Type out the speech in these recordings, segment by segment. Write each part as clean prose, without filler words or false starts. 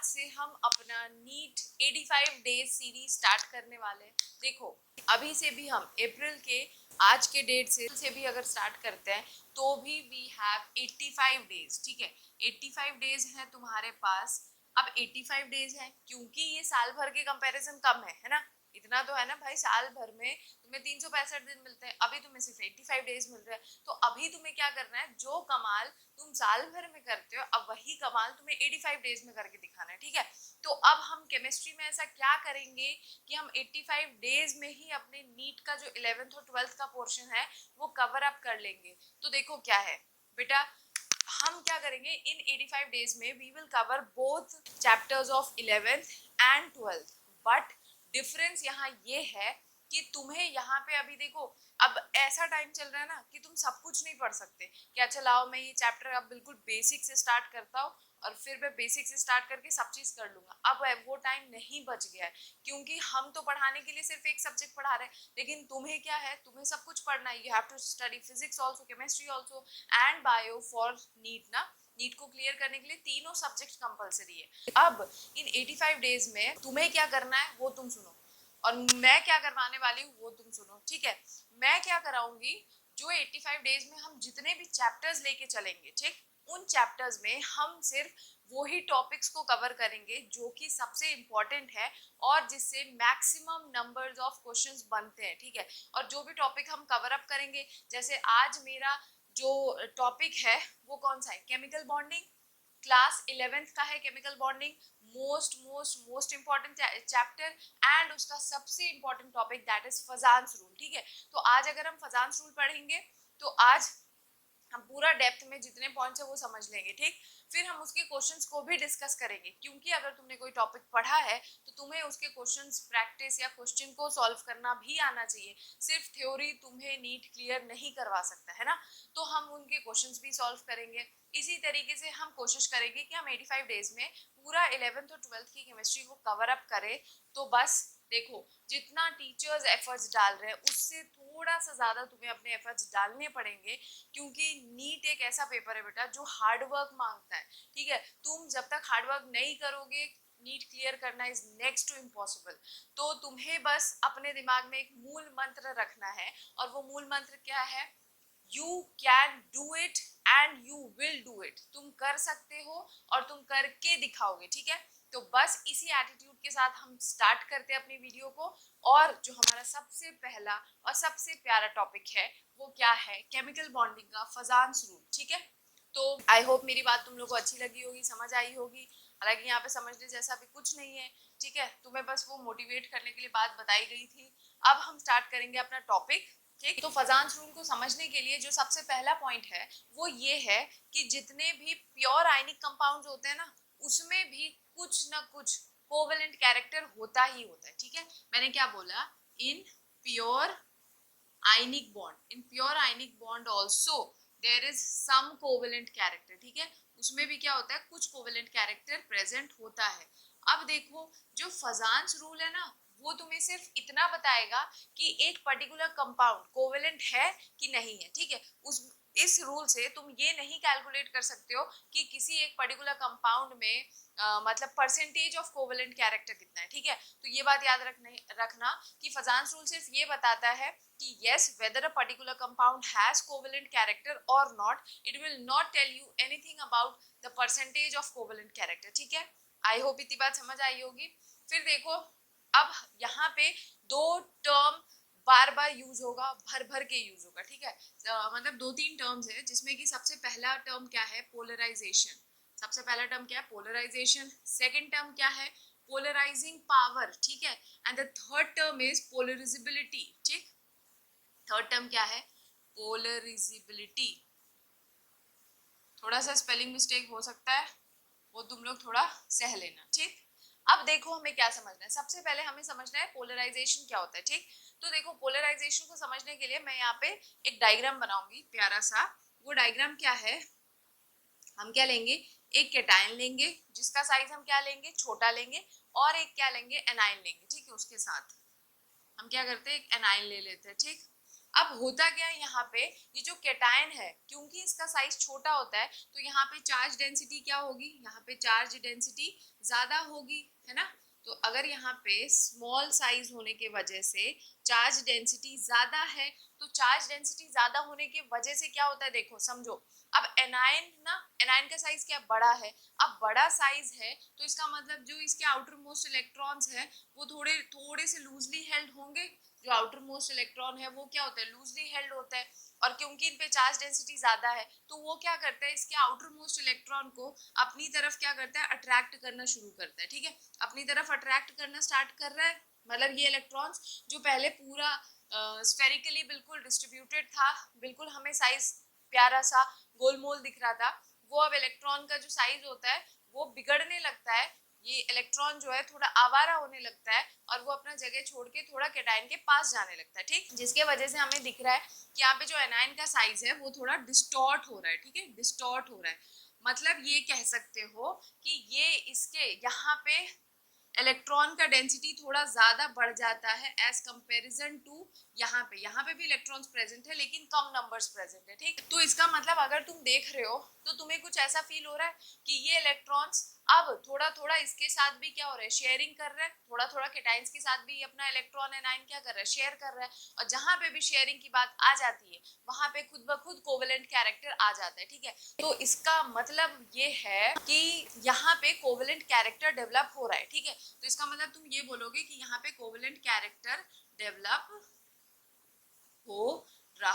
से हम अपना नीट 85 डेज सीरीज स्टार्ट करने वाले हैं। देखो अभी से भी हम अप्रैल के आज के डेट से भी अगर स्टार्ट करते हैं तो भी वी हैव 85 डेज। ठीक है, 85 डेज है तुम्हारे पास। अब 85 डेज है क्योंकि ये साल भर के कंपैरिजन कम है ना। इतना तो है ना भाई, साल भर में तुम्हें 365 दिन मिलते हैं, अभी तुम्हें सिर्फ 85 डेज मिल रहा है। तो अभी तुम्हें क्या करना है, जो कमाल तुम साल भर में करते हो अब वही कमाल तुम्हें 85 डेज में करके दिखाना है। ठीक है, तो अब हम केमिस्ट्री में ऐसा क्या करेंगे कि हम 85 डेज में ही अपने नीट का जो 11th और 12th का पोर्शन है वो कवर अप कर लेंगे। तो देखो क्या है बेटा, हम क्या करेंगे इन 85 डेज में we will cover both chapters of 11th and 12th। But difference यहाँ ये है कि तुम्हें यहाँ पे अभी देखो अब ऐसा टाइम चल रहा है ना कि तुम सब कुछ नहीं पढ़ सकते कि अच्छा लाओ मैं ये चैप्टर अब बिल्कुल बेसिक से स्टार्ट करता हूँ और फिर मैं बेसिक से स्टार्ट करके सब चीज कर लूंगा। अब वो टाइम नहीं बच गया है क्योंकि हम तो पढ़ाने के लिए सिर्फ एक सब्जेक्ट पढ़ा रहे हैं, लेकिन तुम्हें क्या है, तुम्हें सब कुछ पढ़ना है। You have to study physics also, chemistry also and bio for NEET ना। नीट को क्लियर करने के लिए तीनों सब्जेक्ट कंपलसरी है। अब इन 85 डेज में तुम्हें क्या करना है वो तुम सुनो और मैं क्या करवाने वाली हूँ वो तुम सुनो। ठीक है, मैं क्या कराऊंगी, जो 85 डेज में हम जितने भी चैप्टर्स लेके चलेंगे, ठीक, उन चैप्टर्स में हम सिर्फ वही टॉपिक्स को कवर करेंगे जो कि सबसे इम्पोर्टेंट है और जिससे मैक्सिमम नंबर्स ऑफ क्वेश्चंस बनते हैं। ठीक है, और जो भी टॉपिक हम कवर अप करेंगे, जैसे आज मेरा जो टॉपिक है वो कौन सा है, केमिकल बॉन्डिंग। क्लास 11th का है chemical bonding, most most most important chapter and उसका सबसे important topic that is फजान्स rule. ठीक है, तो आज अगर हम फजान्स रूल पढ़ेंगे तो आज हम पूरा डेप्थ में जितने पॉइंट्स है वो समझ लेंगे। ठीक, फिर हम उसके क्वेश्चंस को भी डिस्कस करेंगे क्योंकि अगर तुमने कोई टॉपिक पढ़ा है तो तुम्हें उसके क्वेश्चंस प्रैक्टिस या क्वेश्चन को सॉल्व करना भी आना चाहिए। सिर्फ थ्योरी तुम्हें नीट क्लियर नहीं करवा सकता है ना, तो हम उनके क्वेश्चंस भी सॉल्व करेंगे। इसी तरीके से हम कोशिश करेंगे कि हम 85 डेज में पूरा 11th और 12th की केमिस्ट्री को कवर अप करें। तो बस देखो, जितना टीचर्स एफर्ट्स डाल रहे हैं उससे थोड़ा सा ज्यादा तुम्हें अपने एफर्ट्स डालने पड़ेंगे क्योंकि नीट एक ऐसा पेपर है बेटा जो हार्ड वर्क मांगता है। ठीक है, तुम जब तक हार्ड वर्क नहीं करोगे नीट क्लियर करना इज नेक्स्ट टू इम्पॉसिबल। तो तुम्हें बस अपने दिमाग में एक मूल मंत्र रखना है और वो मूल मंत्र क्या है, you can do it and you will do it. तुम कर सकते हो और तुम करके दिखाओगे। ठीक है, तो बस इसी एटीट्यूड के साथ हम स्टार्ट करते हैं अपनी वीडियो को। और जो हमारा सबसे पहला और सबसे प्यारा टॉपिक है वो क्या है, केमिकल बॉन्डिंग का फजान्स रूल। ठीक है, तो आई होप मेरी बात तुम लोग को अच्छी लगी होगी, समझ आई होगी। हालांकि यहाँ पे समझने जैसा भी कुछ नहीं है। ठीक है, तुम्हें बस वो मोटिवेट करने के लिए बात बताई गई थी। अब हम स्टार्ट करेंगे अपना टॉपिक। ठीक, तो फजान्स रूल को समझने के लिए जो सबसे पहला पॉइंट है वो ये है कि जितने भी प्योर आयनिक कंपाउंड्स होते हैं ना उसमें भी कुछ ना कुछ कोवेलेंट कैरेक्टर होता ही होता है। ठीक है, मैंने क्या बोला, in pure ionic bond, in pure ionic bond also there is some covalent character. ठीक है, उसमें भी क्या होता है, कुछ कोवेलेंट कैरेक्टर प्रेजेंट होता है। अब देखो जो फजान्स रूल है ना वो तुम्हें सिर्फ इतना बताएगा कि एक पर्टिकुलर कंपाउंड कोवेलेंट है कि नहीं है। ठीक है, उस इस रूल से तुम ये नहीं कैलकुलेट कर सकते हो कि किसी एक पर्टिकुलर कंपाउंड में मतलब परसेंटेज ऑफ कोवेलेंट कैरेक्टर कितना है। ठीक है, तो ये बात याद रखना कि फजान्स रूल सिर्फ ये बताता है कि yes whether a particular compound has covalent character or not, it will not tell you anything about the percentage of covalent character। ठीक है, आई होप इतनी बात समझ आई होगी। फिर देखो अब यहाँ पे दो टर्म बार बार यूज होगा, भर भर के यूज होगा। ठीक है, मतलब दो तीन टर्म्स है जिसमें कि सबसे पहला टर्म क्या है, पोलराइजेशन। सबसे पहला टर्म क्या है, पोलराइजेशन। सेकंड टर्म क्या है, पोलराइजिंग पावर। ठीक है, and the third term is polarisability. ठीक, थर्ड टर्म क्या है, पोलरिजिबिलिटी। थोड़ा सा स्पेलिंग मिस्टेक हो सकता है, वो तुम लोग थोड़ा सह लेना। ठीक, अब देखो हमें क्या समझना है, सबसे पहले हमें समझना है पोलराइजेशन क्या होता है। ठीक, तो देखो पोलराइजेशन को समझने के लिए मैं यहाँ पे एक डायग्राम बनाऊंगी प्यारा सा। वो डायग्राम क्या है, हम क्या लेंगे, एक कैटायन लेंगे जिसका साइज हम क्या लेंगे, छोटा लेंगे, और एक क्या लेंगे, एनायन लेंगे। ठीक है, उसके साथ हम क्या करते हैं, एक एनायन ले लेते हैं। ठीक, अब होता क्या है यहाँ पे, ये जो कैटायन है क्योंकि इसका साइज छोटा होता है तो यहाँ पे चार्ज डेंसिटी क्या होगी, यहाँ पे चार्ज डेंसिटी ज्यादा होगी, है ना। तो अगर यहाँ पे स्मॉल साइज होने के वजह से चार्ज डेंसिटी ज्यादा है, तो चार्ज डेंसिटी ज्यादा होने की वजह से क्या होता है, देखो समझो। अब एनायन ना, एनायन का साइज क्या बड़ा है, अब बड़ा साइज है तो इसका मतलब जो इसके आउटर मोस्ट इलेक्ट्रॉन्स है वो थोड़े थोड़े से लूजली हेल्ड होंगे। जो आउटर मोस्ट इलेक्ट्रॉन है वो क्या होता है, लूजली हेल्ड होता है। और क्योंकि इन पे चार्ज डेंसिटी ज्यादा है तो वो क्या करता है, इसके आउटर मोस्ट इलेक्ट्रॉन को अपनी तरफ क्या करता है, अट्रैक्ट करना शुरू करता है, ठीक है। अपनी तरफ अट्रैक्ट करना स्टार्ट कर रहा है, मतलब ये इलेक्ट्रॉन्स जो पहले पूरा स्फेरिकली बिल्कुल डिस्ट्रीब्यूटेड था, बिल्कुल हमें साइज प्यारा सा गोलमोल दिख रहा था, वो अब इलेक्ट्रॉन का जो साइज होता है वो बिगड़ने लगता है। ये इलेक्ट्रॉन जो है थोड़ा आवारा होने लगता है और वो अपना जगह छोड़ के थोड़ा कैटायन के पास जाने लगता है, ठीक। जिसके वजह से हमें दिख रहा है कि यहाँ पे जो एनायन का साइज है वो थोड़ा डिस्टॉर्ट हो रहा है, ठीक है, डिस्टॉर्ट हो रहा है। मतलब ये कह सकते हो कि ये इसके यहाँ पे इलेक्ट्रॉन का डेंसिटी थोड़ा ज्यादा बढ़ जाता है एज कंपैरिजन टू यहाँ पे भी इलेक्ट्रॉन्स प्रेजेंट है लेकिन कम नंबर्स प्रेजेंट है, ठीक। तो इसका मतलब अगर तुम देख रहे हो तो तुम्हें कुछ ऐसा फील हो रहा है कि ये इलेक्ट्रॉन्स अब थोड़ा थोड़ा इसके साथ भी क्या हो रहा है, शेयरिंग कर रहा है, थोड़ा थोड़ा कैटायंस के साथ भी अपना इलेक्ट्रॉन एनायन क्या कर रहा है, शेयर कर रहा है। और जहां पे भी शेयरिंग की बात आ जाती है वहां पे खुद ब खुद कोवेलेंट कैरेक्टर आ जाता है, ठीक है। तो इसका मतलब ये है कि यहाँ पे कोवेलेंट कैरेक्टर डेवलप हो रहा है, ठीक है। तो इसका मतलब तुम ये बोलोगे कि यहाँ पे कोवेलेंट कैरेक्टर डेवलप हो रहा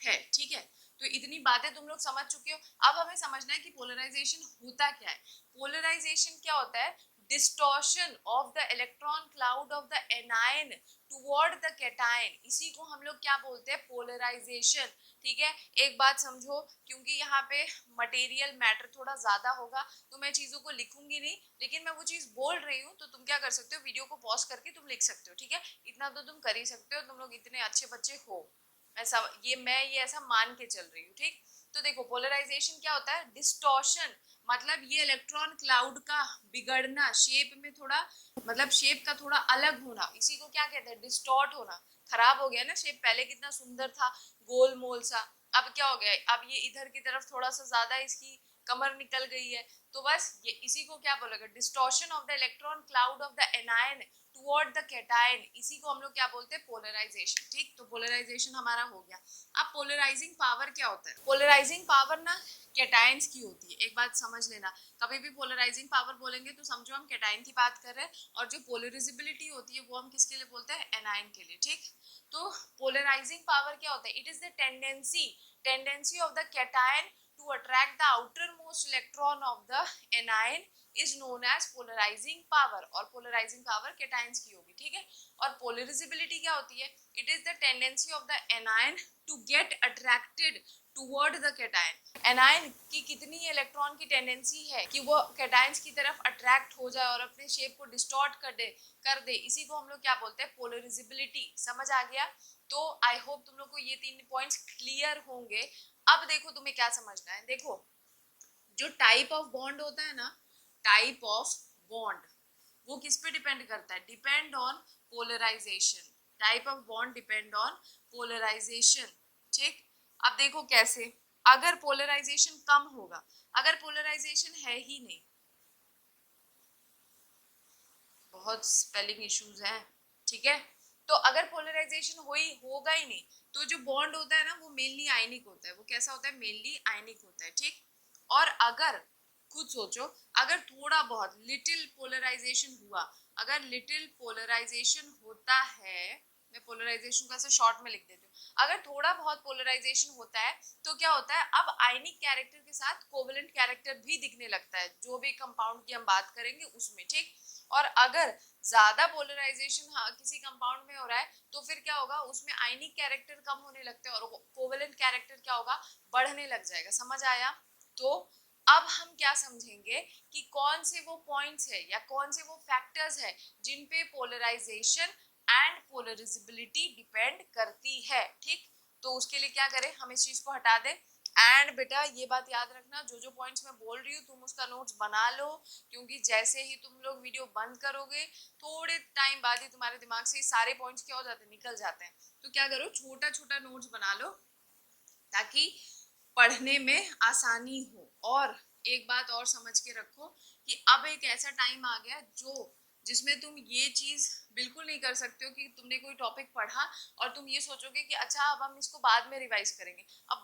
है, ठीक है। तो इतनी बातें तुम लोग समझ चुके हो। अब हमें समझना है कि पोलराइजेशन होता क्या है। पोलराइजेशन क्या होता है, distortion of the electron cloud of the anion toward the cation, इसी को हम लोग क्या बोलते हैं, पोलराइजेशन, ठीक है। एक बात समझो, क्योंकि यहाँ पे मटेरियल मैटर थोड़ा ज्यादा होगा तो मैं चीजों को लिखूंगी नहीं, लेकिन मैं वो चीज बोल रही हूँ तो तुम क्या कर सकते हो, वीडियो को पॉज करके तुम लिख सकते हो, ठीक है। इतना तो तुम कर ही सकते हो, तुम लोग इतने अच्छे बच्चे हो, ऐसा ये ऐसा मान के चल रही हूँ, ठीक। तो देखो पोलराइजेशन क्या होता है, डिस्टॉर्शन, मतलब ये इलेक्ट्रॉन क्लाउड का बिगड़ना, शेप में थोड़ा, मतलब शेप का थोड़ा अलग होना, इसी को क्या कहते हैं, डिस्टॉर्ट होना। खराब हो गया ना शेप, पहले कितना सुंदर था, गोल मोल सा, अब क्या हो गया, अब ये इधर की तरफ थोड़ा सा ज्यादा इसकी कमर निकल गई है। तो बस ये इसी को क्या बोलेगा, distortion of the electron cloud of the anion toward the cation, इसी को हम लोग क्या बोलते हैं, पोलराइजेशन, ठीक। तो पोलराइजेशन हमारा हो गया। अब पोलराइजिंग पावर क्या होता है, पोलराइजिंग पावर ना कैटायंस की होती है, एक बात समझ लेना। कभी भी पोलराइजिंग पावर बोलेंगे तो समझो हम कैटायन की बात कर रहे हैं, और जो पोलराइजेबिलिटी होती है वो हम किसके लिए बोलते हैं, एनायन के लिए, ठीक। तो पोलराइजिंग पावर क्या होता है, it is the tendency of the cation to attract the outermost electron of the anion is known as polarizing power, और polarizing power cations की होगी, ठीक है। और polarizability क्या होती है, it is the tendency of the anion to get attracted toward the cation, anion की कितनी इलेक्ट्रॉन की टेंडेंसी है कि वो कैटायंस की तरफ अट्रैक्ट हो जाए और अपने शेप को डिस्टॉर्ट कर दे, इसी को हम लोग क्या बोलते हैं, पोलराइजेबिलिटी। समझ आ गया। तो आई होप तुम लोग को ये 3 पॉइंट्स क्लियर होंगे। अब देखो तुम्हें क्या समझना है, देखो जो टाइप ऑफ बॉन्ड होता है ना, टाइप ऑफ बॉन्ड वो किस पे डिपेंड करता है, depend on polarization, type of bond depend on polarization, ठीक। अब देखो कैसे, अगर पोलराइजेशन कम होगा, अगर पोलराइजेशन है ही नहीं, बहुत स्पेलिंग इश्यूज हैं, ठीक है। तो अगर पोलराइजेशन होगा ही नहीं, तो जो बॉन्ड होता है ना वो मेनली आयनिक होता है, वो कैसा होता है, मेनली आयनिक होता है, ठीक। और अगर खुद सोचो, अगर थोड़ा बहुत लिटिल पोलराइजेशन हुआ, अगर लिटिल पोलराइजेशन होता है, मैं पोलराइजेशन को ऐसे शॉर्ट में लिख देती हूँ, अगर थोड़ा बहुत पोलराइजेशन होता है तो क्या होता है, अब आयनिक कैरेक्टर के साथ कोवेलेंट कैरेक्टर भी दिखने लगता है, जो भी कंपाउंड की हम बात करेंगे उसमें, ठीक। और अगर ज्यादा पोलराइजेशन किसी कंपाउंड में हो रहा है तो फिर क्या होगा, उसमें आयनिक कैरेक्टर कम होने लगते हैं और कोवेलेंट कैरेक्टर क्या होगा, बढ़ने लग जाएगा। समझ आया। तो अब हम क्या समझेंगे कि कौन से वो पॉइंट्स है या कौन से वो फैक्टर्स है जिन पे पोलराइजेशन एंड पोलराइजेबिलिटी डिपेंड करती है, ठीक। तो उसके लिए क्या करें, हम इस चीज को हटा दें। एंड बेटा ये बात याद रखना, जो जो पॉइंट्स मैं बोल रही हूँ तुम उसका नोट्स बना लो, क्योंकि जैसे ही तुम लोग वीडियो बंद करोगे थोड़े टाइम बाद ही तुम्हारे दिमाग से सारे पॉइंट्स क्या हो जाते हैं, निकल जाते हैं। तो क्या करो, छोटा छोटा नोट्स बना लो ताकि पढ़ने में आसानी हो। और एक बात और समझ के रखो कि अब एक ऐसा टाइम आ गया जिसमें तुम ये चीज बिल्कुल नहीं कर सकते हो कि तुमने कोई टॉपिक पढ़ा और तुम ये सोचोगे कि अच्छा अब हम इसको बाद में रिवाइज करेंगे। अब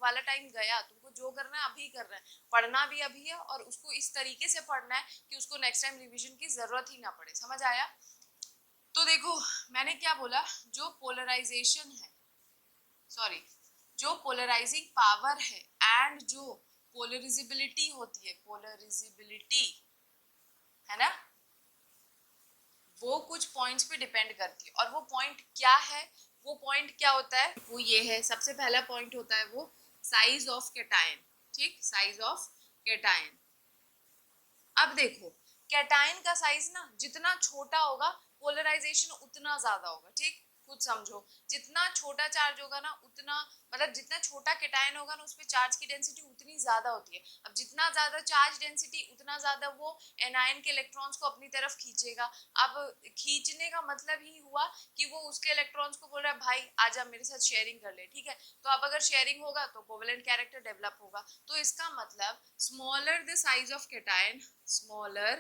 वाला टाइम गया, तुमको जो करना है अभी करना है, पढ़ना भी अभी है और उसको इस तरीके से पढ़ना है कि उसको नेक्स्ट टाइम रिविजन की जरूरत ही ना पड़े। समझ आया? तो देखो मैंने क्या बोला, जो पोलराइजेशन है, सॉरी, जो पोलराइजिंग पावर है एंड जो पोलरिजिबिलिटी होती है, पोलरिजिबिलिटी है ना, वो कुछ पॉइंट्स पे डिपेंड करती है। और वो पॉइंट क्या है, वो पॉइंट क्या होता है, वो ये है। सबसे पहला पॉइंट होता है वो साइज ऑफ कैटायन। ठीक, साइज ऑफ कैटायन। अब देखो कैटायन का साइज ना जितना छोटा होगा पोलराइजेशन उतना ज्यादा होगा। ठीक, खुद समझो, जितना छोटा चार्ज होगा ना उतना, मतलब जितना छोटा कैटायन होगा ना उसपे चार्ज की डेंसिटी उतनी ज्यादा होती है। अब जितना ज्यादा चार्ज डेंसिटी उतना ज्यादा वो एनायन के इलेक्ट्रॉन्स को अपनी तरफ खींचेगा। अब खींचने का मतलब ही हुआ कि वो उसके इलेक्ट्रॉन्स को बोल रहा है भाई आजा मेरे साथ शेयरिंग कर ले। ठीक है, तो अब अगर शेयरिंग होगा तो कोवेलेंट कैरेक्टर डेवलप होगा। तो इसका मतलब smaller the size of cation, smaller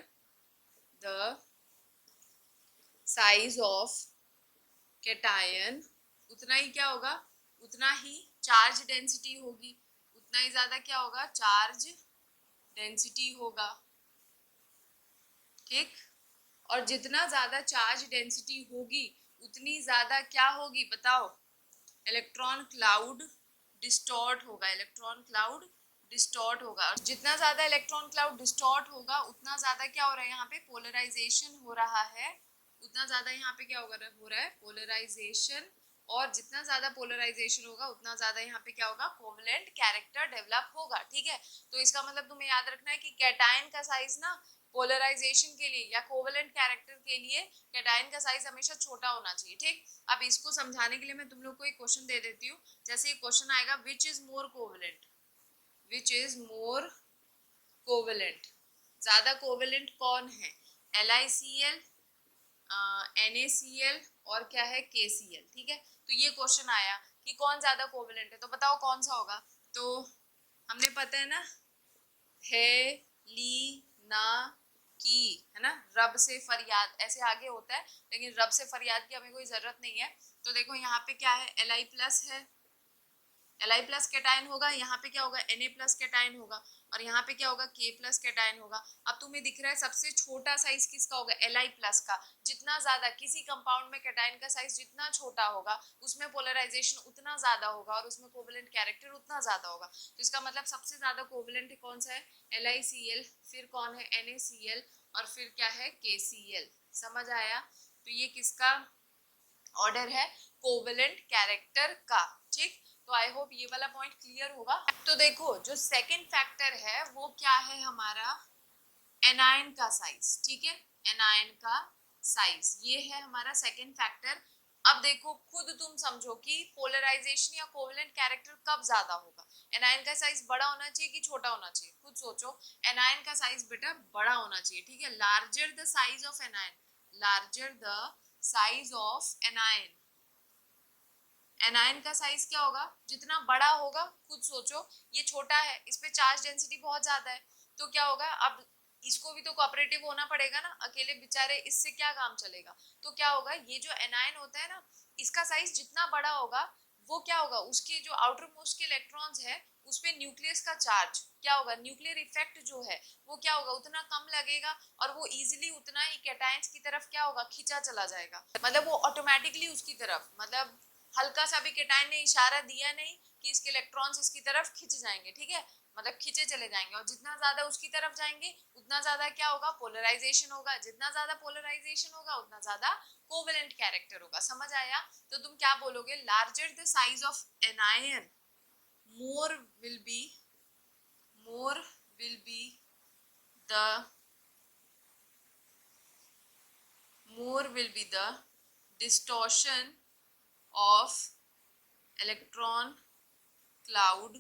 the size of cation, उतना ही क्या होगा, उतना ही चार्ज डेंसिटी होगी, उतना ही ज्यादा क्या होगा, चार्ज डेंसिटी होगा। ठीक, और जितना ज्यादा चार्ज डेंसिटी होगी उतनी ज्यादा क्या होगी बताओ, इलेक्ट्रॉन क्लाउड डिस्टॉर्ट होगा, इलेक्ट्रॉन क्लाउड डिस्टॉर्ट होगा। और जितना ज्यादा इलेक्ट्रॉन क्लाउड डिस्टॉर्ट होगा उतना ज्यादा क्या हो रहा है, यहाँ पे पोलराइजेशन हो रहा है, उतना ज्यादा यहाँ पे क्या हो रहा है, पोलराइजेशन। और जितना ज्यादा पोलराइजेशन होगा उतना ज्यादा यहाँ पे क्या होगा, कोवेलेंट कैरेक्टर डेवलप होगा। ठीक है, तो इसका मतलब तुम्हें याद रखना है कि कैटायन का साइज ना पोलराइजेशन के लिए या कोवेलेंट कैरेक्टर के लिए कैटायन का साइज हमेशा छोटा होना चाहिए। ठीक, अब इसको समझाने के लिए मैं तुम लोग को एक क्वेश्चन दे देती हूँ। जैसे एक क्वेश्चन आएगा, which is more covalent, which is more covalent, ज्यादा कोवेलेंट कौन है, LiCl, NaCl और क्या है, KCl। ठीक है, तो ये क्वेश्चन आया कि कौन ज्यादा कोवेलेंट है, तो बताओ कौन सा होगा। तो हमने पता है ना, है ली ना की, है ना, रब से फरियाद ऐसे आगे होता है, लेकिन रब से फरियाद की हमें कोई जरूरत नहीं है। तो देखो यहाँ पे क्या है, Li+ है, Li+ कैटायन होगा, यहाँ पे क्या होगा, Na+ कैटायन होगा, और यहाँ पे क्या होगा, K+ कैटायन होगा। अब तुम्हें दिख रहा है सबसे छोटा साइज किसका होगा, Li+ का। जितना ज्यादा किसी कंपाउंड में कैटायन का साइज जितना छोटा होगा उसमें पोलराइजेशन उतना ज्यादा होगा और उसमें कोवेलेंट कैरेक्टर उतना ज्यादा होगा। तो इसका मतलब सबसे ज्यादा कोवेलेंट कौन सा है, LiCl, फिर कौन है, NaCl, और फिर क्या है, KCl। समझ आया? तो ये किसका ऑर्डर है, कोवेलेंट कैरेक्टर का। ठीक, तो आई होप ये वाला पॉइंट क्लियर होगा। तो देखो जो सेकंड फैक्टर है वो क्या है हमारा, एनायन का साइज। ठीक है, एनायन का साइज ये है हमारा सेकंड फैक्टर। अब देखो खुद तुम समझो कि पोलराइजेशन या कोवेलेंट कैरेक्टर कब ज्यादा होगा, एनायन का साइज बड़ा होना चाहिए कि छोटा होना चाहिए, खुद सोचो। एनायन का साइज बेटा बड़ा होना चाहिए। ठीक है, larger the size of anion, larger the size of anion, anion का साइज क्या होगा, जितना बड़ा होगा, खुद सोचो ये छोटा है, इस पे चार्ज डेंसिटी बहुत ज्यादा है, तो क्या होगा, अब इसको भी तो कोऑपरेटिव होना पड़ेगा ना, अकेले बेचारे इससे क्या काम चलेगा। तो क्या होगा, ये जो एनायन होता है ना, इसका साइज जितना बड़ा होगा वो क्या होगा, उसके जो आउटर मोस्ट के इलेक्ट्रॉन्स है उस पे न्यूक्लियस का चार्ज क्या होगा, न्यूक्लियर इफेक्ट जो है वो क्या होगा, उतना कम लगेगा और वो इजीली उतना ही कैटायंस की तरफ क्या होगा, खींचा चला जाएगा। मतलब वो ऑटोमेटिकली उसकी तरफ, मतलब हल्का सा भी कैटायन ने इशारा दिया नहीं कि इसके इलेक्ट्रॉन्स इसकी तरफ खिंच जाएंगे। ठीक है, मतलब खींचे चले जाएंगे, और जितना ज्यादा उसकी तरफ जाएंगे उतना ज्यादा क्या होगा, पोलराइजेशन होगा, जितना ज्यादा पोलराइजेशन होगा उतना ज्यादा कोवेलेंट कैरेक्टर होगा। समझ आया? तो तुम क्या बोलोगे, larger the size of anion more will be more will be the more will be the distortion of electron cloud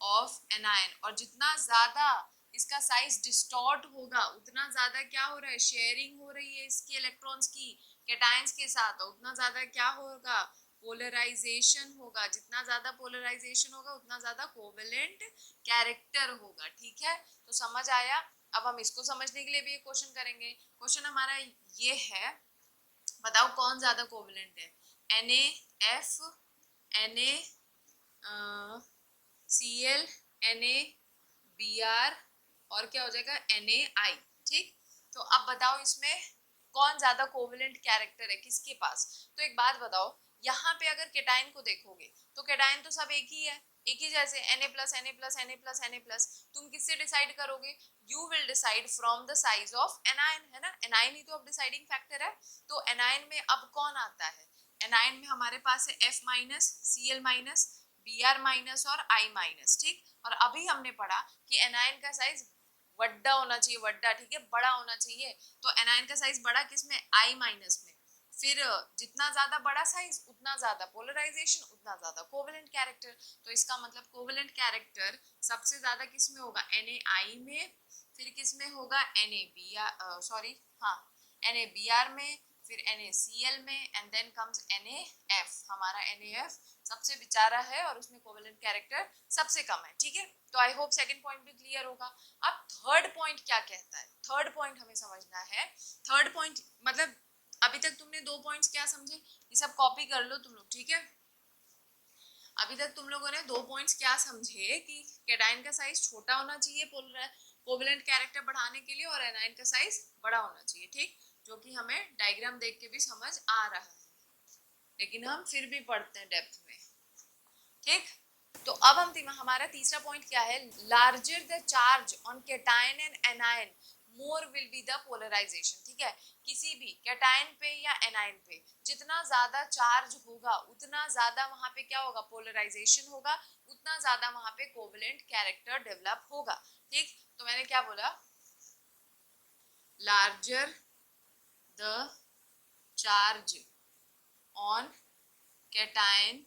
of anion। और जितना ज्यादा इसका साइज डिस्टॉर्ट होगा उतना ज्यादा क्या हो रहा है, शेयरिंग हो रही है इसके इलेक्ट्रॉन्स की कैटायंस के साथ उतना ज्यादा क्या होगा, पोलराइजेशन होगा। जितना ज्यादा पोलराइजेशन होगा उतना ज्यादा कोवेलेंट कैरेक्टर होगा। ठीक है, तो समझ आया। अब हम इसको समझने के लिए भी एक क्वेश्चन करेंगे। क्वेश्चन हमारा ये है, बताओ कौन ज्यादा कोवेलेंट है, NaF, NaCl, NaBr और क्या हो जाएगा NaI। ठीक, तो अब बताओ इसमें कौन ज्यादा कोवेलेंट कैरेक्टर है किसके पास। तो एक बात बताओ, यहाँ पे अगर केटाइन को देखोगे तो केटाइन तो सब एक ही है, एक ही जैसे Na plus Na plus Na plus Na plus. तुम किससे डिसाइड करोगे, you will decide from the size of anion, है ना। एनायन ही तो अब डिसाइडिंग फैक्टर है। तो एनायन में अब कौन आता है, एनायन में हमारे पास है F minus, Cl minus, Br minus और I माइनस। ठीक, और अभी हमने पढ़ा कि एनायन का साइज वड्डा होना चाहिए, वड्डा, ठीक है, बड़ा होना चाहिए। तो एनायन का साइज बड़ा किसमें, I माइनस में। फिर जितना ज्यादा बड़ा साइज उतना ज्यादा पोलराइजेशन, उतना ज्यादा कोवेलेंट कैरेक्टर। तो इसका मतलब कोवेलेंट कैरेक्टर सबसे ज्यादा किसमें होगा, NaI में, फिर किसमें होगा NaBr, सॉरी हाँ NaBr में, फिर NaCl में, एंड देन कम्स NaF। हमारा NaF सबसे बेचारा है और उसमें कोवेलेंट कैरेक्टर सबसे कम है। ठीक है, तो आई होप सेकंड पॉइंट भी क्लियर होगा। अब थर्ड पॉइंट क्या कहता है, थर्ड पॉइंट हमें समझना है। थर्ड पॉइंट मतलब अभी तक तुमने 2 पॉइंट्स क्या समझे, ये सब कॉपी कर लो तुम लोग। ठीक है, अभी तक तुम लोगों ने 2 पॉइंट्स क्या समझे कि कैटायन का साइज छोटा होना चाहिए कोवेलेंट कैरेक्टर बढ़ाने के लिए, और एनायन का साइज बड़ा होना चाहिए। ठीक, जो कि हमें डायग्राम देख के भी समझ आ रहा है, लेकिन हम फिर भी पढ़ते हैं डेप्थ में। ठीक, तो अब हम हमारा तीसरा पॉइंट क्या है, larger the charge on cation and anion more will be the polarization. ठीक है, किसी भी कैटायन पे या एनायन पे जितना ज्यादा चार्ज होगा उतना ज्यादा वहां पे क्या होगा, पोलराइजेशन होगा, उतना ज्यादा वहां पे कोवेलेंट कैरेक्टर डेवलप होगा। ठीक, तो मैंने क्या बोला, larger the charge on cation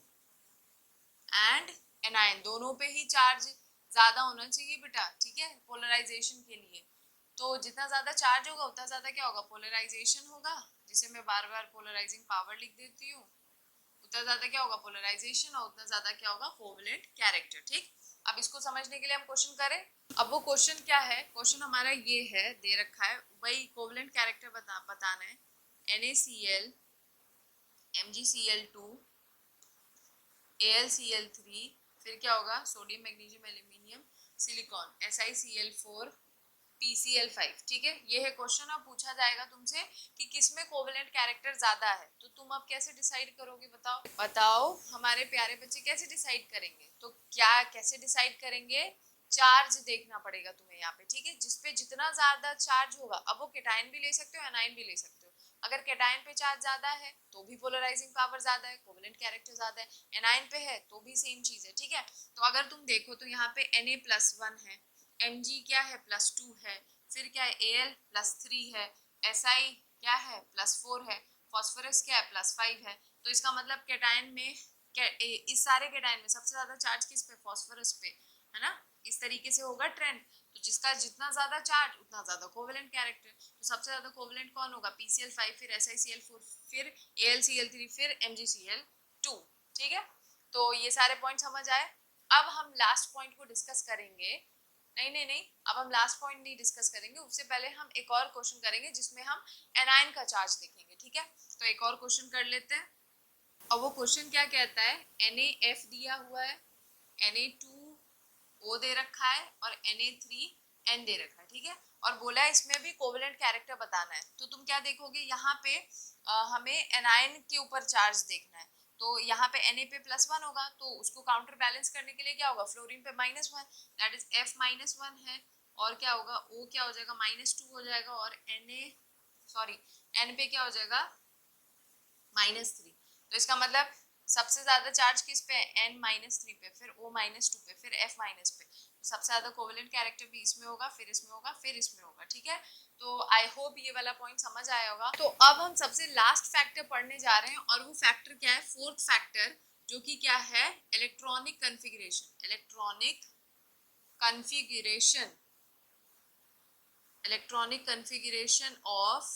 and anion, दोनों पे ही चार्ज ज्यादा होना चाहिए बेटा। ठीक है, पोलराइजेशन के लिए तो जितना ज्यादा चार्ज होगा उतना ज्यादा क्या होगा, पोलराइजेशन होगा, जिसे मैं बार बार पोलराइजिंग पावर लिख देती हूँ। उतना ज्यादा क्या होगा, पोलराइजेशन, और उतना ज्यादा क्या होगा, कोवेलेंट कैरेक्टर। ठीक, अब इसको समझने के लिए हम क्वेश्चन करें। अब वो क्वेश्चन क्या है, क्वेश्चन हमारा ये है, दे रखा है वही कोवेलेंट कैरेक्टर बताना है। NaCl, MgCl2, AlCl3, फिर क्या होगा, sodium magnesium aluminium silicon, SiCl4, PCl5। ठीक है, ये है क्वेश्चन। अब पूछा जाएगा तुमसे कि किसमें कोवेलेंट कैरेक्टर ज्यादा है, तो तुम अब कैसे डिसाइड करोगे, बताओ बताओ हमारे प्यारे बच्चे कैसे डिसाइड करेंगे। तो क्या कैसे डिसाइड करेंगे, चार्ज देखना पड़ेगा तुम्हें यहाँ पे। ठीक है, जिसपे जितना ज्यादा चार्ज होगा, अब वो कैटायन भी ले सकते हो एनायन भी ले सकते हो। अगर कैटायन पे चार्ज ज्यादा है तो भी पोलराइजिंग पावर ज्यादा है, कोवेलेंट कैरेक्टर ज्यादा है। एनायन पे है तो भी सेम चीज है। ठीक है, तो अगर तुम देखो तो यहाँ पे Na+1 है, Mg क्या है +2 है, फिर क्या है Al+3 है, Si क्या है +4 है, फॉस्फोरस क्या है +5 है। तो इसका मतलब कैटायन में इस सारे कैटायन में सबसे ज्यादा चार्ज किस पे, फॉस्फोरस पे, है ना। इस तरीके से होगा ट्रेंड। तो जिसका जितना ज्यादा चार्ज उतना ज्यादा कोवेलेंट कैरेक्टर। तो सबसे ज्यादा कोवेलेंट कौन होगा, PCl5, फिर SiCl4, फिर AlCl3, फिर MgCl2। ठीक है, तो ये सारे पॉइंट समझ आए। अब हम लास्ट पॉइंट को डिस्कस करेंगे। नहीं नहीं नहीं, अब हम लास्ट पॉइंट नहीं डिस्कस करेंगे, उससे पहले हम एक और क्वेश्चन करेंगे जिसमें हम एनायन का चार्ज देखेंगे। ठीक है, तो एक और क्वेश्चन कर लेते हैं। और वो क्वेश्चन क्या कहता है, NaF दिया हुआ है, Na2O दे रखा है और Na3N दे रखा है। ठीक है, और बोला है इसमें भी कोवेलेंट कैरेक्टर बताना है। तो तुम क्या देखोगे, यहाँ पे हमें एनायन के ऊपर चार्ज देखना है। तो यहाँ पे Na पे +1 होगा, तो उसको काउंटर बैलेंस करने के लिए क्या होगा, फ्लोरीन पे -1, दैट इज F-1 है, और क्या होगा, O क्या हो जाएगा, -2 हो जाएगा, और N पे क्या हो जाएगा, -3। तो इसका मतलब सबसे ज्यादा चार्ज किस पे है, N-3 पे, फिर O-2 पे, फिर F- पे। तो सबसे ज्यादा कोवेलेंट कैरेक्टर भी इसमें होगा, फिर इसमें होगा, फिर इसमें होगा। ठीक है, तो आई होप ये वाला पॉइंट समझ आया होगा। तो अब हम सबसे लास्ट फैक्टर पढ़ने जा रहे हैं, और वो फैक्टर क्या है, फोर्थ फैक्टर, जो कि क्या है, electronic configuration. Electronic configuration of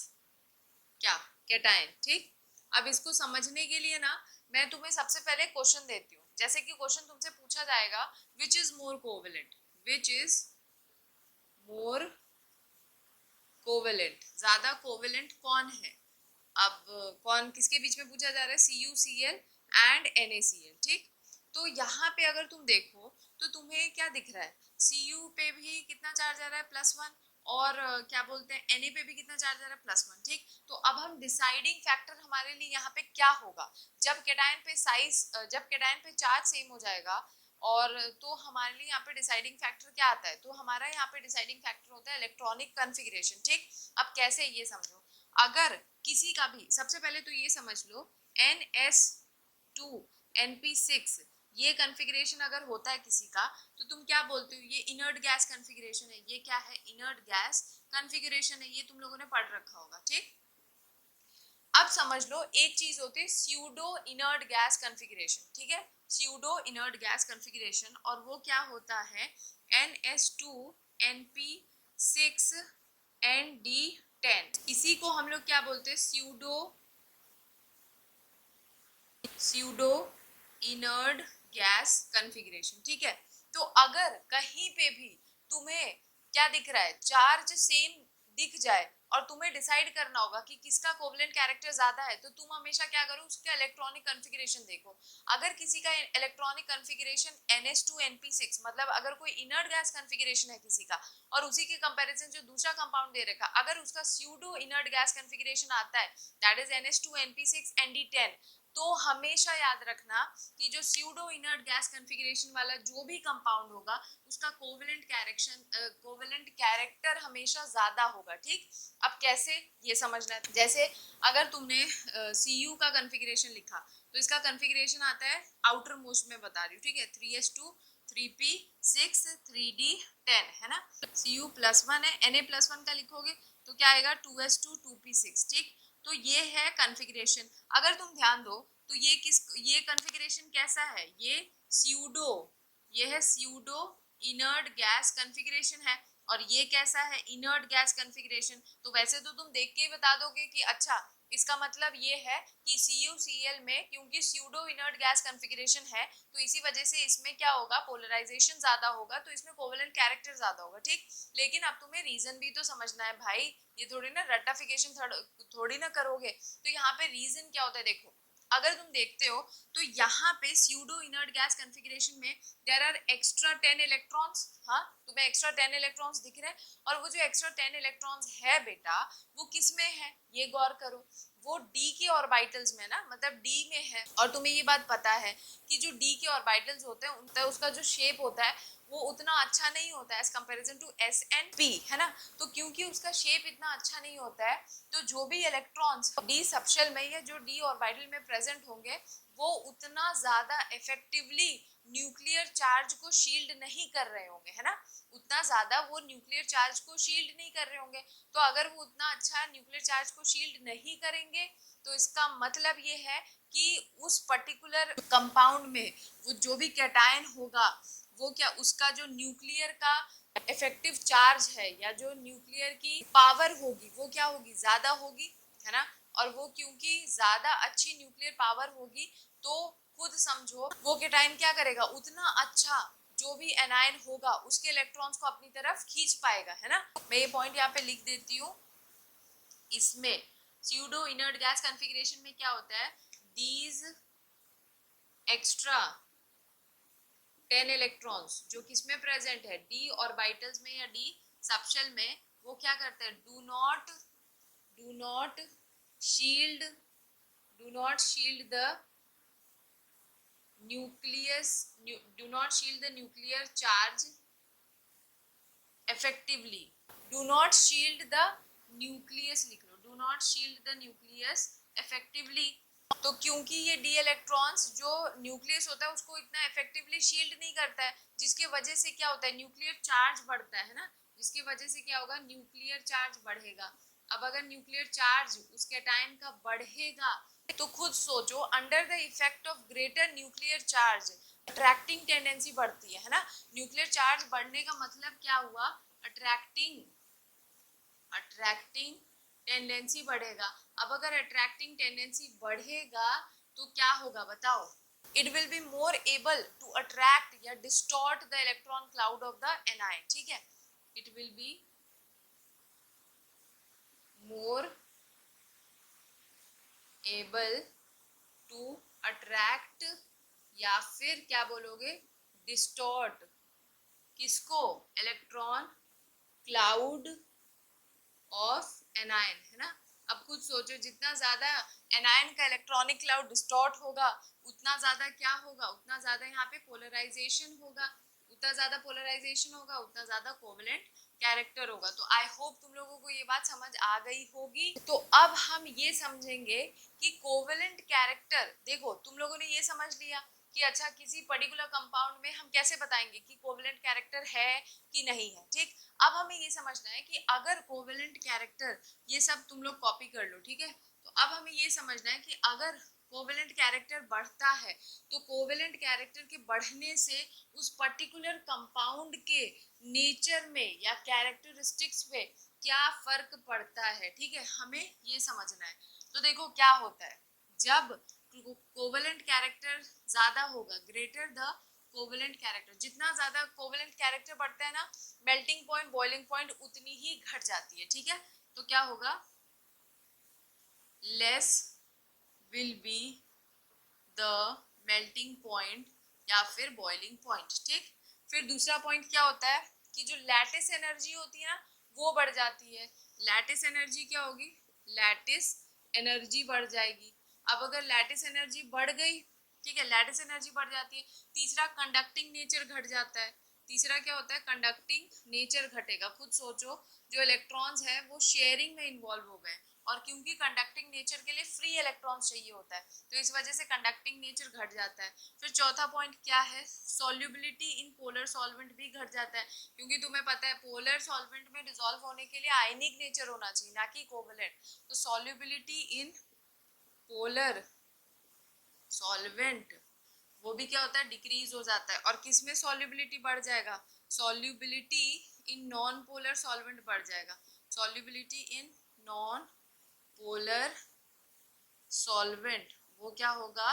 क्या, कैटायन, ठीक। अब इसको समझने के लिए ना मैं तुम्हें सबसे पहले क्वेश्चन देती हूँ। जैसे कि क्वेश्चन तुमसे पूछा जाएगा, which is more covalent, which is more covalent, ज्यादा कोवेलेंट कौन है। अब कौन किसके बीच में पूछा जा रहा है, CuCl एंड NaCl, ठीक। तो यहाँ पे अगर तुम देखो तो तुम्हें क्या दिख रहा है, Cu पे भी कितना चार्ज आ रहा है, +1, और क्या बोलते हैं Na पे भी कितना चार्ज आ रहा है, +1, ठीक। तो अब हम डिसाइडिंग फैक्टर हमारे लिए यहाँ पे क्या होगा, जब कैटायन पे साइज, जब कैटायन पे चार्ज सेम हो जाएगा और तो हमारे लिए यहाँ पे डिसाइडिंग फैक्टर क्या आता है, तो हमारा यहाँ पे डिसाइडिंग फैक्टर होता है इलेक्ट्रॉनिक कॉन्फ़िगरेशन, ठीक। अब कैसे, ये समझो। अगर किसी का भी, सबसे पहले तो ये समझ लो, NS2 NP6 ये कॉन्फ़िगरेशन अगर होता है किसी का, तो तुम क्या बोलते हो, ये इनर्ट गैस कॉन्फ़िगरेशन है। ये क्या है, इनर्ट गैस कॉन्फ़िगरेशन है, ये तुम लोगों ने पढ़ रखा होगा, ठीक। अब समझ लो, एक चीज होती है स्यूडो इनर्ट गैस कॉन्फ़िगरेशन, ठीक है, स्यूडो इनर्ट गैस कॉन्फ़िगरेशन, और वो क्या होता है, NS2 NP6 ND10, इसी को हम लोग क्या बोलते हैं, स्यूडो इनर्ट गैस कॉन्फ़िगरेशन, ठीक है। तो अगर कहीं पे भी तुम्हें क्या दिख रहा है, चार्ज सेम दिख जाए और तुम्हें डिसाइड करना होगा कि किसका कोवलेंट कैरेक्टर ज्यादा है, तो तुम हमेशा क्या करो, उसका इलेक्ट्रॉनिक कॉन्फ़िगरेशन देखो। अगर किसी का इलेक्ट्रॉनिक कॉन्फ़िगरेशन NS2 NP6, मतलब अगर कोई इनर्ट गैस कॉन्फ़िगरेशन है किसी का, और उसी के कंपैरिजन जो दूसरा कंपाउंड दे रखा, अगर उसका स्यूडो इनर्ट गैस कॉन्फ़िगरेशन आता है, that is NS2 NP6 ND10, तो हमेशा याद रखना कि जो स्यूडो इनर्ट गैस कॉन्फ़िगरेशन वाला जो भी कंपाउंड होगा, उसका कोवेलेंट कैरेक्टर हमेशा ज्यादा होगा, ठीक। अब कैसे, ये समझना है। जैसे अगर तुमने Cu का कॉन्फ़िगरेशन लिखा, तो इसका कॉन्फ़िगरेशन आता है, आउटर मोस्ट में बता रही हूँ, ठीक है, 3s2 3p6 3d10, है ना। Cu+1 है, Na+1 का लिखोगे तो क्या आएगा, 2s2 2p6, ठीक। तो ये है कॉन्फ़िगरेशन। अगर तुम ध्यान दो तो ये कॉन्फ़िगरेशन कैसा है, ये है स्यूडो इनर्ट गैस कॉन्फ़िगरेशन है, और ये कैसा है, इनर्ट गैस कॉन्फ़िगरेशन। तो वैसे तो तुम देख के ही बता दोगे कि अच्छा, इसका मतलब ये है कि CuCl में क्योंकि स्यूडो इनर्ट गैस कॉन्फ़िगरेशन है, तो इसी वजह से इसमें क्या होगा, पोलराइजेशन ज्यादा होगा, तो इसमें कोवेलेंट कैरेक्टर ज्यादा होगा, ठीक। लेकिन अब तुम्हें रीजन भी तो समझना है भाई, ये थोड़ी ना रट्टाफिकेशन थोड़ी ना करोगे। तो यहाँ पे रीजन क्या होता है, देखो, अगर तुम देखते हो तो यहाँ पे स्यूडो इनर्ट गैस कॉन्फ़िगरेशन में देयर आर एक्स्ट्रा 10 इलेक्ट्रॉन्स, हाँ, तुम्हें एक्स्ट्रा 10 इलेक्ट्रॉन्स दिख रहे हैं, और वो जो एक्स्ट्रा 10 इलेक्ट्रॉन्स है बेटा, वो किस में है, ये गौर करो, वो D के ऑर्बिटल्स में ना, मतलब D में है। और तुम्हें ये बात पता है कि जो D के ऑर्बिटल्स होते हैं, उनका उसका जो शेप होता है वो उतना अच्छा नहीं होता है as comparison to S and P, है ना। तो क्योंकि उसका शेप इतना अच्छा नहीं होता है, तो जो भी इलेक्ट्रॉन्स D सबशेल में या जो D ऑर्बिटल में प्रेजेंट होंगे, वो उतना ज्यादा इफेक्टिवली न्यूक्लियर चार्ज को शील्ड नहीं कर रहे होंगे, है ना, उतना ज्यादा वो न्यूक्लियर चार्ज को शील्ड नहीं कर रहे होंगे। तो अगर वो उतना अच्छा न्यूक्लियर चार्ज को शील्ड नहीं करेंगे, तो इसका मतलब ये है कि उस पर्टिकुलर कंपाउंड में वो जो भी कैटायन होगा, वो क्या, उसका जो न्यूक्लियर का इफेक्टिव चार्ज है या जो न्यूक्लियर की पावर होगी, वो क्या होगी, ज्यादा होगी, है ना। और वो क्योंकि ज्यादा अच्छी न्यूक्लियर पावर होगी, तो खुद समझो वो कैटायन क्या करेगा, उतना अच्छा जो भी एनायन होगा उसके इलेक्ट्रॉन्स को अपनी तरफ खींच पाएगा, है ना। मैं ये पॉइंट यहाँ पे लिख देती हूँ। इसमें स्यूडो इनर्ट गैस कॉन्फ़िगरेशन में क्या होता है, दीज एक्स्ट्रा 10 इलेक्ट्रॉन्स जो किसमें प्रेजेंट है, D ऑर्बिटल्स में या D सबशेल में, वो क्या करते हैं, do not shield the nucleus do not shield the nuclear charge effectively, do not shield the nucleus, लिख लो, do not shield the nucleus effectively. तो क्योंकि ये डी इलेक्ट्रॉन्स जो न्यूक्लियस होता है उसको इतना इफेक्टिवली शील्ड नहीं करता है, जिसके वजह से क्या होता है, न्यूक्लियर चार्ज बढ़ता है ना, जिसकी वजह से क्या होगा, न्यूक्लियर चार्ज बढ़ेगा। अब अगर न्यूक्लियर चार्ज उस कैटायन का बढ़ेगा, तो खुद सोचो, under the effect of greater nuclear charge attracting tendency बढ़ती है ना। न्यूक्लियर चार्ज बढ़ने का मतलब क्या हुआ, अट्रैक्टिंग टेंडेंसी बढ़ेगा। अब अगर अट्रैक्टिंग टेंडेंसी बढ़ेगा तो क्या होगा बताओ? It will be more able to attract या distort the electron cloud of the anion, ठीक है। It will be more able to attract या फिर क्या बोलोगे, डिस्टॉर्ट, किसको? इलेक्ट्रॉन क्लाउड ऑफ एनायन, है ना। अब खुद सोचो, जितना ज्यादा एनायन का इलेक्ट्रॉनिक क्लाउड डिस्टॉर्ट होगा उतना ज्यादा क्या होगा, उतना ज्यादा यहाँ पे पोलराइजेशन होगा, उतना ज्यादा पोलराइजेशन होगा उतना ज्यादा कोवेलेंट कैरेक्टर होगा। तो आई होप तुम लोगों को ये बात समझ आ गई होगी। तो अब हम ये समझेंगे कि कोवेलेंट कैरेक्टर, देखो तुम लोगों ने ये समझ लिया कि अच्छा किसी पर्टिकुलर कंपाउंड में हम कैसे बताएंगे कि कोवेलेंट कैरेक्टर है कि नहीं है, ठीक। अब हमें ये समझना है कि अगर कोवेलेंट कैरेक्टर, ये सब तुम लोग कॉपी कर लो, ठीक है। तो अब हमें ये समझना है कि अगर कोवेलेंट कैरेक्टर बढ़ता है तो कोवेलेंट कैरेक्टर के बढ़ने से उस पर्टिकुलर कंपाउंड के नेचर में या कैरेक्टरिस्टिक्स पे क्या फर्क पड़ता है, ठीक है, हमें ये समझना है। तो देखो क्या होता है, जब कोवेलेंट कैरेक्टर ज्यादा होगा, ग्रेटर द कोवेलेंट कैरेक्टर, जितना ज्यादा कोवेलेंट कैरेक्टर बढ़ता है ना, मेल्टिंग पॉइंट बॉइलिंग पॉइंट उतनी ही घट जाती है, ठीक है। तो क्या होगा, less will be the melting point या फिर बॉइलिंग पॉइंट, ठीक। फिर दूसरा पॉइंट क्या होता है कि जो लैटिस एनर्जी होती है ना वो बढ़ जाती है। लैटिस एनर्जी क्या होगी, लैटिस एनर्जी बढ़ जाएगी। अब अगर लैटिस एनर्जी बढ़ गई, ठीक है, लैटिस एनर्जी बढ़ जाती है। तीसरा, कंडक्टिंग नेचर घट जाता है। तीसरा क्या होता है, कंडक्टिंग नेचर घटेगा। खुद सोचो, जो इलेक्ट्रॉन्स है वो शेयरिंग में इन्वॉल्व हो गए, और क्योंकि कंडक्टिंग नेचर के लिए फ्री इलेक्ट्रॉन्स चाहिए होता है तो इस वजह से कंडक्टिंग नेचर घट जाता है। फिर चौथा पॉइंट क्या है, सॉल्युबिलिटी इन पोलर सॉल्वेंट भी घट जाता है, क्योंकि तुम्हें पता है पोलर सॉल्वेंट में डिसॉल्व होने के लिए आयनिक नेचर होना चाहिए ना कि कोवेलेंट। तो सॉल्युबिलिटी इन पोलर सॉल्वेंट वो भी क्या होता है, डिक्रीज हो जाता है। और किस में सॉल्युबिलिटी बढ़ जाएगा, solubility in non polar solvent बढ़ जाएगा। Solubility in non polar solvent वो क्या होगा,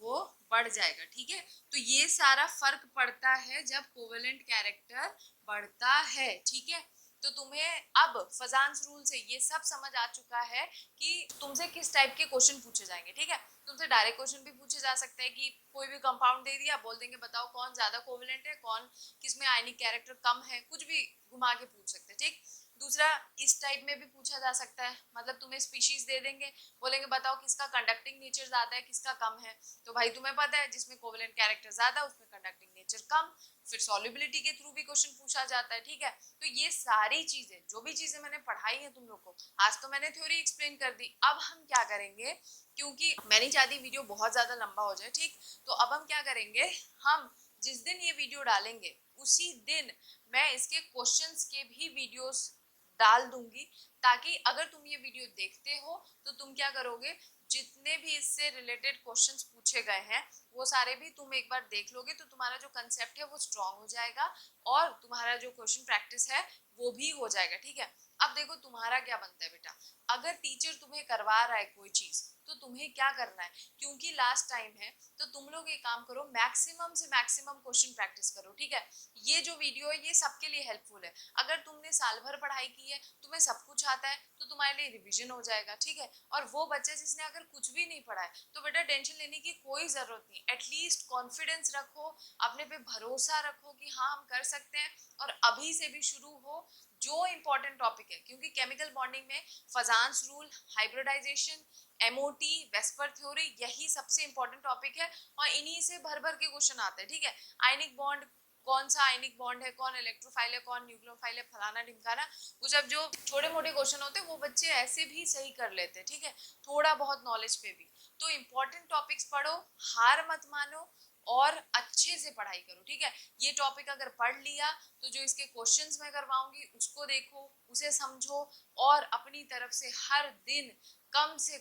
वो बढ़ जाएगा, ठीक है। तो ये सारा फर्क पड़ता है जब कोवेलेंट कैरेक्टर बढ़ता है, ठीक है। तो तुम्हें अब फजान्स रूल से ये सब समझ आ चुका है कि तुमसे किस टाइप के क्वेश्चन पूछे जाएंगे, ठीक है। तुमसे डायरेक्ट क्वेश्चन भी पूछे जा सकते हैं कि कोई भी कंपाउंड दे दिया, बोल देंगे बताओ कौन ज्यादा कोवेलेंट है, कौन किसमें आयनिक कैरेक्टर कम है, कुछ भी घुमा के पूछ सकते हैं, ठीक। दूसरा, इस टाइप में भी पूछा जा सकता है, मतलब तुम्हें स्पीशीज दे देंगे, बोलेंगे बताओ किसका कंडक्टिंग नेचर ज्यादा है किसका कम है, तो भाई तुम्हें पता है जिसमें कोवेलेंट कैरेक्टर ज्यादा उसमें कंडक्टिंग नेचर कम। फिर सॉल्युबिलिटी के थ्रू भी क्वेश्चन पूछा जाता है, ठीक है। तो ये सारी चीजें, जो भी चीजें मैंने पढ़ाई है तुम लोग को, आज तो मैंने थ्योरी एक्सप्लेन कर दी। अब हम क्या करेंगे, क्योंकि मैं नहीं चाहती वीडियो बहुत ज्यादा लंबा हो जाए, ठीक। तो अब हम क्या करेंगे, हम जिस दिन ये वीडियो डालेंगे उसी दिन मैं इसके क्वेश्चंस के भी वीडियोस डाल दूंगी, ताकि अगर तुम ये वीडियो देखते हो तो तुम क्या करोगे, जितने भी इससे रिलेटेड क्वेश्चंस पूछे गए हैं वो सारे भी तुम एक बार देख लोगे, तो तुम्हारा जो कंसेप्ट है वो स्ट्रांग हो जाएगा और तुम्हारा जो क्वेश्चन प्रैक्टिस है वो भी हो जाएगा, ठीक है। अब देखो तुम्हारा क्या बनता है बेटा, अगर टीचर तुम्हें करवा रहा है कोई चीज तो तुम्हें क्या करना है, क्योंकि लास्ट टाइम है तो तुम लोग एक काम करो, मैक्सिमम से मैक्सिमम क्वेश्चन प्रैक्टिस करो, ठीक है। ये जो वीडियो है ये सबके लिए हेल्पफुल है। अगर तुमने साल भर पढ़ाई की है, तुम्हें सब कुछ आता है, तो तुम्हारे लिए रिवीजन हो जाएगा, ठीक है। और वो बच्चे जिसने अगर कुछ भी नहीं पढ़ा है तो बेटा टेंशन लेने की कोई जरूरत नहीं, एटलीस्ट कॉन्फिडेंस रखो, अपने पे भरोसा रखो कि हाँ हम कर सकते हैं, और अभी से भी शुरू हो। जो इंपॉर्टेंट टॉपिक है, क्योंकि केमिकल बॉन्डिंग में Fajans rule, hybridization, MOT, VSEPR theory, यही सबसे इंपॉर्टेंट टॉपिक है, और इन्हीं से भर भर के क्वेश्चन आते हैं, ठीक है। आयनिक बॉन्ड, कौन सा आयनिक बॉन्ड है, कौन इलेक्ट्रोफाइल है, कौन न्यूक्लियोफाइल है, फलाना ढिमकाना, वो जब जो छोटे मोटे क्वेश्चन होते हैं वो बच्चे ऐसे भी सही कर लेते हैं, ठीक है, थोड़ा बहुत नॉलेज पे भी। तो इंपॉर्टेंट टॉपिक्स पढ़ो, हार मत मानो और अच्छे से पढ़ाई करो, ठीक है। ये टॉपिक अगर पढ़ लिया तो जो इसके क्वेश्चंस मैं करवाऊंगी उसको देखो, उसे समझो, और अपनी तरफ से हर दिन कम से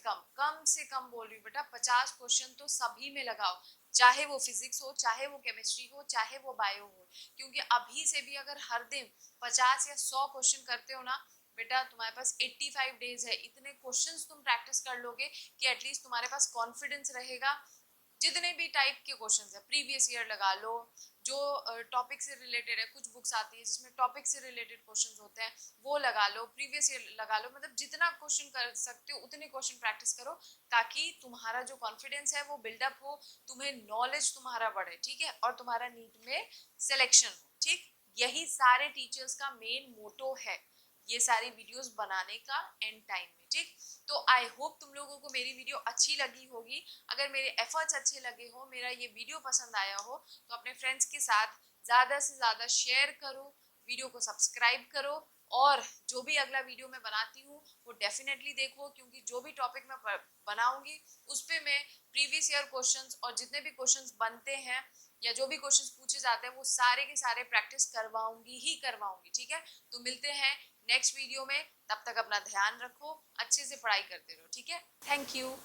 कम बोल रही हूँ बेटा 50 क्वेश्चन तो सभी में लगाओ, चाहे वो फिजिक्स हो, चाहे वो केमिस्ट्री हो, चाहे वो बायो हो, क्योंकि अभी से भी अगर हर दिन 50 या 100 क्वेश्चन करते हो ना, बेटा तुम्हारे पास 85 डेज है, इतने क्वेश्चंस तुम प्रैक्टिस कर लोगे कि एटलीस्ट तुम्हारे पास कॉन्फिडेंस रहेगा। जितने भी टाइप के क्वेश्चंस है प्रीवियस ईयर लगा लो, जो टॉपिक से रिलेटेड है, कुछ बुक्स आती है जिसमें टॉपिक से रिलेटेड क्वेश्चंस होते हैं वो लगा लो, प्रीवियस ईयर लगा लो, मतलब जितना क्वेश्चन कर सकते हो उतने क्वेश्चन प्रैक्टिस करो ताकि तुम्हारा जो कॉन्फिडेंस है वो बिल्डअप हो, तुम्हें नॉलेज तुम्हारा बढ़े, ठीक है, और तुम्हारा नीट में सिलेक्शन हो, ठीक। यही सारे टीचर्स का मेन मोटो है ये सारी वीडियोस बनाने का एंड टाइम में, ठीक। तो आई होप तुम लोगों को मेरी वीडियो अच्छी लगी होगी। अगर मेरे एफर्ट्स अच्छे लगे हो, मेरा ये वीडियो पसंद आया हो, तो अपने फ्रेंड्स के साथ ज़्यादा से ज़्यादा शेयर करो, वीडियो को सब्सक्राइब करो, और जो भी अगला वीडियो मैं बनाती हूँ वो डेफिनेटली देखो, क्योंकि जो भी टॉपिक मैं बनाऊंगी उस पर मैं प्रीवियस ईयर क्वेश्चंस और जितने भी क्वेश्चंस बनते हैं या जो भी क्वेश्चंस पूछे जाते हैं वो सारे के सारे प्रैक्टिस करवाऊंगी ही करवाऊंगी, ठीक है। तो मिलते हैं नेक्स्ट वीडियो में, तब तक अपना ध्यान रखो, अच्छे से पढ़ाई करते रहो, ठीक है। Thank you.